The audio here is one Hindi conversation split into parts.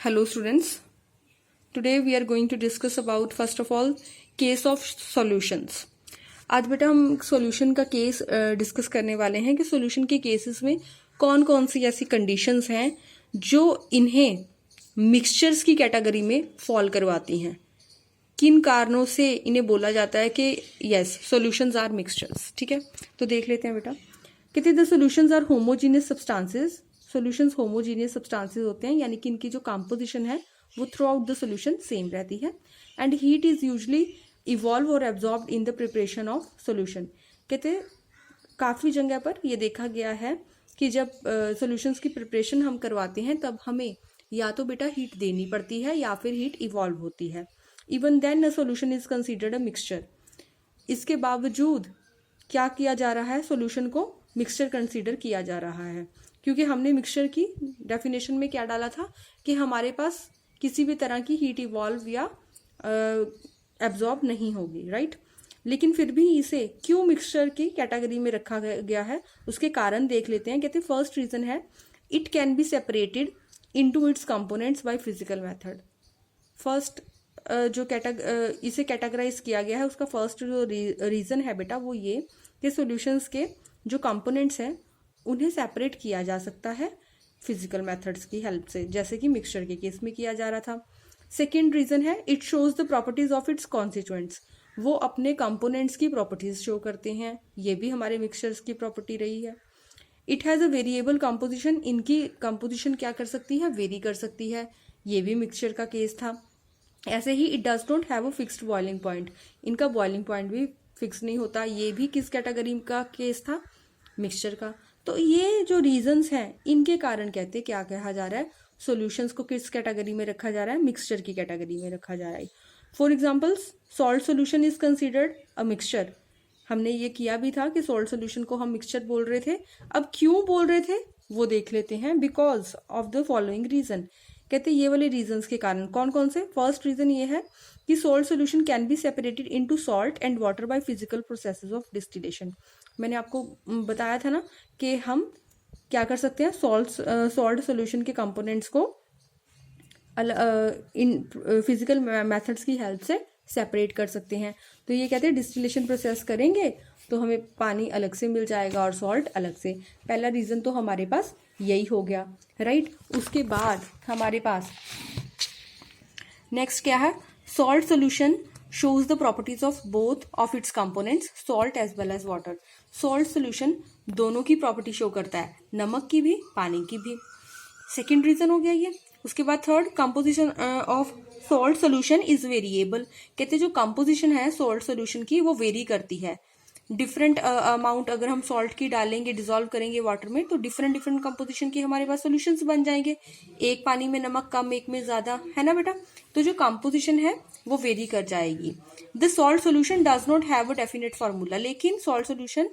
Hello students, today we are going to discuss about first of all case of solutions. आज बेटा हम सॉल्यूशन का केस डिस्कस करने वाले हैं कि सॉल्यूशन के केसेस में कौन कौन सी ऐसी कंडीशंस हैं जो इन्हें मिक्सचर्स की कैटेगरी में फॉल करवाती हैं, किन कारणों से इन्हें बोला जाता है कि यस सॉल्यूशंस आर मिक्सचर्स। ठीक है, तो देख लेते हैं बेटा। कहते the solutions are homogeneous substances. Solutions homogeneous substances होते हैं, यानी कि इनकी जो कंपोजिशन है वो throughout the solution same रहती है। And heat is usually evolve और absorbed in the preparation of solution. कहते काफ़ी जगह पर ये देखा गया है कि जब सॉल्यूशंस की प्रिपरेशन हम करवाते हैं तब हमें या तो बेटा हीट देनी पड़ती है या फिर हीट इवॉल्व होती है। Even then a solution is considered a mixture. इसके बावजूद क्या किया जा रहा है, सॉल्यूशन को मिक्सचर कंसीडर किया जा रहा है, क्योंकि हमने मिक्सचर की डेफिनेशन में क्या डाला था कि हमारे पास किसी भी तरह की हीट इवॉल्व या एब्जॉर्ब नहीं होगी, राइट। लेकिन फिर भी इसे क्यों मिक्सचर की कैटेगरी में रखा गया है, उसके कारण देख लेते हैं। कहते फर्स्ट रीजन है it can be separated into its components by physical method. First जो इसे कैटेगराइज किया गया है उसका फर्स्ट जो रीजन है बेटा वो ये कि सॉल्यूशंस के जो कंपोनेंट्स हैं उन्हें सेपरेट किया जा सकता है फिजिकल मेथड्स की हेल्प से, जैसे कि मिक्सचर के केस में किया जा रहा था। सेकेंड रीजन है it shows the properties of its constituents. वो अपने कंपोनेंट्स की प्रॉपर्टीज शो करते हैं, ये भी हमारे मिक्सचर्स की प्रॉपर्टी रही है। It has a variable composition. इनकी कंपोजिशन क्या कर सकती है, वेरी कर सकती है, ये भी मिक्सचर का केस था। ऐसे ही it does not have a fixed boiling point. इनका बॉइलिंग पॉइंट भी फिक्स नहीं होता, ये भी किस कैटेगरी का केस था, मिक्सचर का। तो ये जो रीजंस हैं इनके कारण कहते क्या कहा जा रहा है, सॉल्यूशंस को किस कैटेगरी में रखा जा रहा है, मिक्सचर की कैटेगरी में रखा जा रहा है। For examples salt solution is considered a mixture. हमने ये किया भी था कि सॉल्ट सोल्यूशन को हम मिक्सचर बोल रहे थे। अब क्यों बोल रहे थे वो देख लेते हैं। Because of the following reason. कहते ये वाले रीजंस के कारण कौन कौन से। फर्स्ट रीजन ये है कि salt solution can be separated into salt and water by physical processes of distillation. मैंने आपको बताया था ना कि हम क्या कर सकते हैं, सॉल्ट सोल्यूशन के कंपोनेंट्स को इन फिजिकल मेथड्स की हेल्प से सेपरेट कर सकते हैं। तो ये कहते हैं डिस्टिलेशन प्रोसेस करेंगे तो हमें पानी अलग से मिल जाएगा और सॉल्ट अलग से। पहला रीजन तो हमारे पास यही हो गया, राइट। उसके बाद हमारे पास नेक्स्ट क्या है, salt solution shows the properties of both of its components, salt as well as water. Salt solution दोनों की प्रॉपर्टी शो करता है, नमक की भी पानी की भी। सेकेंड रीजन हो गया ये। उसके बाद third, composition of salt solution is variable. कहते जो कंपोजिशन है सॉल्ट सोल्यूशन की वो वेरी करती है। डिफरेंट अमाउंट अगर हम सॉल्ट की डालेंगे, डिजोल्व करेंगे वाटर में, तो डिफरेंट डिफरेंट कंपोजिशन के हमारे पास सॉल्यूशंस बन जाएंगे। एक पानी में नमक कम, एक में ज्यादा, है ना बेटा। तो जो कंपोजिशन है वो वेरी कर जाएगी। The salt solution does not have a definite formula. लेकिन सॉल्ट सोल्यूशन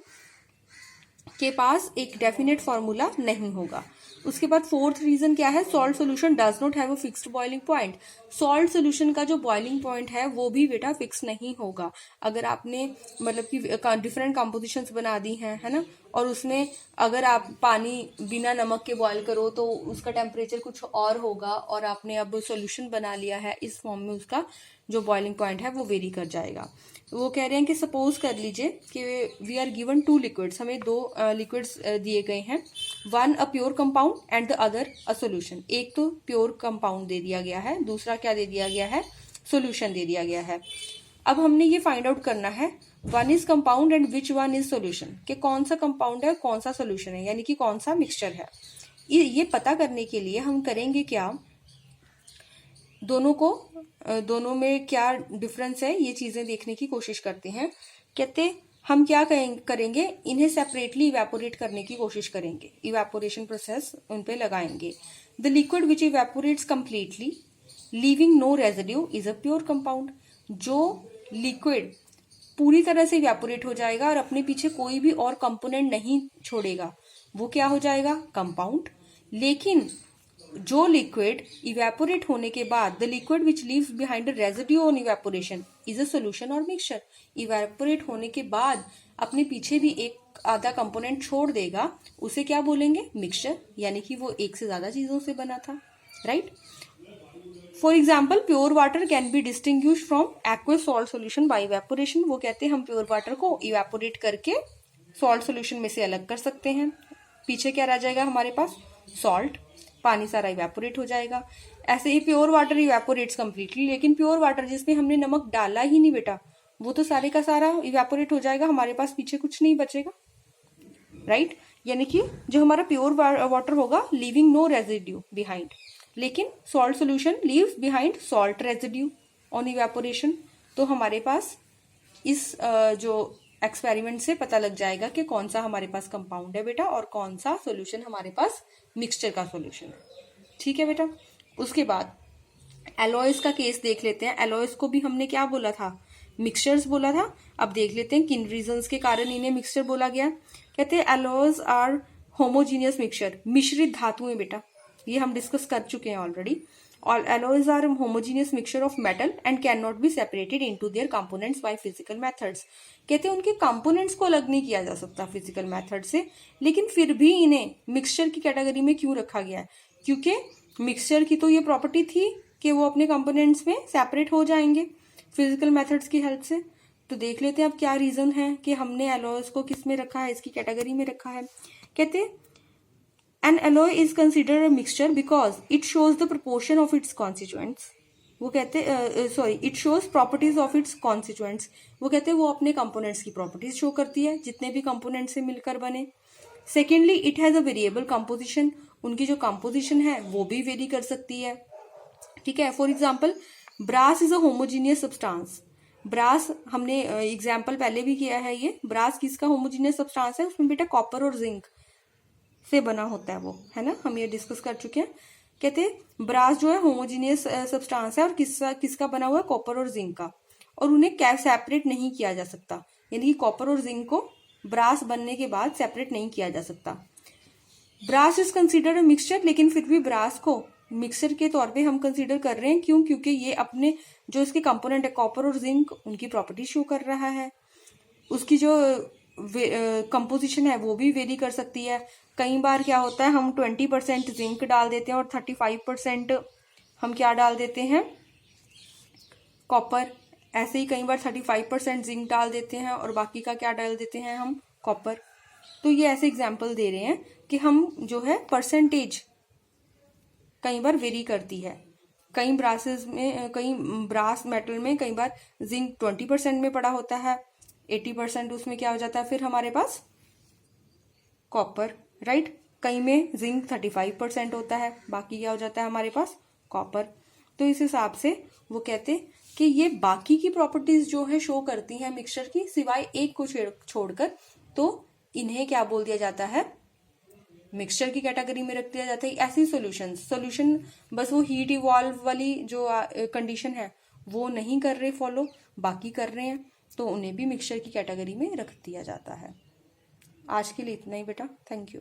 के पास एक डेफिनेट फार्मूला नहीं होगा। उसके बाद फोर्थ रीजन क्या है, salt solution does not have a fixed boiling point. Salt solution का जो बॉइलिंग पॉइंट है वो भी बेटा फिक्स नहीं होगा। अगर आपने मतलब कि डिफरेंट कंपोजिशंस बना दी हैं, है ना, और उसमें अगर आप पानी बिना नमक के बॉयल करो तो उसका टेम्परेचर कुछ और होगा, और आपने अब सॉल्यूशन बना लिया है इस फॉर्म में, उसका जो बॉइलिंग पॉइंट है वो वेरी कर जाएगा। वो कह रहे हैं कि सपोज कर लीजिए कि we are given two liquids, हमें दो लिक्विड्स दिए गए हैं, one a pure compound and the other a solution. एक तो प्योर कंपाउंड दे दिया गया है, दूसरा क्या दे दिया गया है, सोल्यूशन दे दिया गया है। अब हमने ये फाइंड आउट करना है one is compound and which one is solution, कि कौन सा कंपाउंड है कौन सा सोल्यूशन है, यानी कि कौन सा मिक्सचर है। ये पता करने के लिए हम करेंगे क्या, दोनों में क्या डिफरेंस है ये चीजें देखने की कोशिश करते हैं। कहते हम क्या करेंगे, इन्हें सेपरेटली इवेपोरेट करने की कोशिश करेंगे, इवेपोरेशन प्रोसेस उन पे लगाएंगे। The liquid which evaporates completely leaving no residue is a pure compound. जो लिक्विड पूरी तरह से इवेपोरेट हो जाएगा और अपने पीछे कोई भी और कंपोनेंट नहीं छोड़ेगा वो क्या हो जाएगा, कंपाउंड। लेकिन जो लिक्विड इवेपोरेट होने के बाद, the liquid which leaves behind a residue on evaporation is a solution और मिक्सचर। इवेपोरेट होने के बाद अपने पीछे भी एक आधा कंपोनेंट छोड़ देगा, उसे क्या बोलेंगे, मिक्सचर, यानी कि वो एक से ज्यादा चीजों से बना था। Right. For example pure water can be distinguish from aqueous salt solution bye evaporation. वो कहते हैं हम प्योर वाटर को इवेपोरेट करके सॉल्ट सोल्यूशन में से अलग कर सकते हैं। पीछे क्या रह जाएगा हमारे पास, सॉल्ट, पानी सारा इवेपोरेट हो जाएगा। ऐसे ही प्योर वाटर इवेपोरेट्स कंप्लीटली, लेकिन प्योर वाटर जिसमें हमने नमक डाला ही नहीं बेटा, वो तो सारे का सारा इवेपोरेट हो जाएगा, हमारे पास पीछे कुछ नहीं बचेगा, राइट। यानी कि जो हमारा प्योर वाटर होगा लीविंग नो रेजिड्यू बिहाइंड, लेकिन salt solution leaves behind salt residue on evaporation. तो हमारे पास इस जो एक्सपेरिमेंट से पता लग जाएगा कि कौन सा हमारे पास कंपाउंड है बेटा और कौन सा सॉल्यूशन हमारे पास मिक्सचर का सॉल्यूशन है, ठीक है बेटा। उसके बाद एलॉयज का केस देख लेते हैं। एलॉयज को भी हमने क्या बोला था, मिक्सचर्स बोला था। अब देख लेते हैं किन रीजंस के कारण इन्हें मिक्सचर बोला गया। कहते हैं एलॉयज आर होमोजीनियस मिक्सचर, मिश्रित धातुएं बेटा, ये हम डिस्कस कर चुके हैं ऑलरेडी। और alloys are homogeneous mixture of metal and cannot be separated into their components by physical methods। कहते हैं उनके कंपोनेंट्स को अलग नहीं किया जा सकता फिजिकल मेथड से, लेकिन फिर भी इन्हें मिक्सचर की कैटेगरी में क्यों रखा गया है, क्योंकि मिक्सचर की तो ये प्रॉपर्टी थी कि वो अपने कंपोनेंट्स में सेपरेट हो जाएंगे फिजिकल मेथड्स की हेल्प से। तो देख लेते हैं अब क्या रीजन है कि हमने एलॉयज को किस में रखा है, इसकी कैटेगरी में रखा है। कहते हैं An alloy is considered a mixture because it shows the proportion of its constituents। वो कहते it shows properties of its constituents। वो कहते हैं वो अपने components की properties शो करती है जितने भी components से मिलकर बने। Secondly, it has a variable composition। उनकी जो composition है वो भी vary कर सकती है, ठीक है। For example, brass is a homogeneous substance। Brass हमने एग्जाम्पल पहले भी किया है, ये ब्रास किसका होमोजीनियस सब्सटेंस है, उसमें बेटा कॉपर और जिंक से बना होता है वो, है ना, हम ये डिस्कस कर चुके हैं। कहते हैं ब्रास जो है होमोजीनियस सब्सटेंस है और किसका बना हुआ है, कॉपर और जिंक का, और उन्हें क्या सेपरेट नहीं किया जा सकता, यानी कि कॉपर और जिंक को ब्रास बनने के बाद सेपरेट नहीं किया जा सकता। ब्रास इज कंसिडर्ड मिक्सचर, लेकिन फिर भी ब्रास को मिक्सचर के तौर पे हम कंसीडर कर रहे हैं, क्यों, क्योंकि ये अपने जो इसके कंपोनेंट है कॉपर और जिंक उनकी प्रॉपर्टी शो कर रहा है। उसकी जो कंपोजिशन है वो भी वेरी कर सकती है। कई बार क्या होता है, हम 20% जिंक डाल देते हैं और 35% हम क्या डाल देते हैं, कॉपर। ऐसे ही कई बार 35% जिंक डाल देते हैं और बाकी का क्या डाल देते हैं हम, कॉपर। तो ये ऐसे एग्जाम्पल दे रहे हैं कि हम जो है परसेंटेज कई बार वेरी करती है। कई ब्रासेस में, कई ब्रास मेटल में कई बार जिंक 20% में पड़ा होता है, 80% उसमें क्या हो जाता है फिर हमारे पास कॉपर, राइट। कई में जिंक 35% होता है, बाकी क्या हो जाता है हमारे पास कॉपर। तो इस हिसाब से वो कहते हैं कि ये बाकी की प्रॉपर्टीज जो है शो करती हैं मिक्सचर की, सिवाय एक को छोड़कर, तो इन्हें क्या बोल दिया जाता है, मिक्सचर की कैटेगरी में रख दिया जाता है। ऐसी सोल्यूशन बस वो हीट इवॉल्व वाली जो कंडीशन है वो नहीं कर रहे फॉलो, बाकी कर रहे हैं, तो उन्हें भी मिक्सचर की कैटेगरी में रख दिया जाता है। आज के लिए इतना ही बेटा, थैंक यू।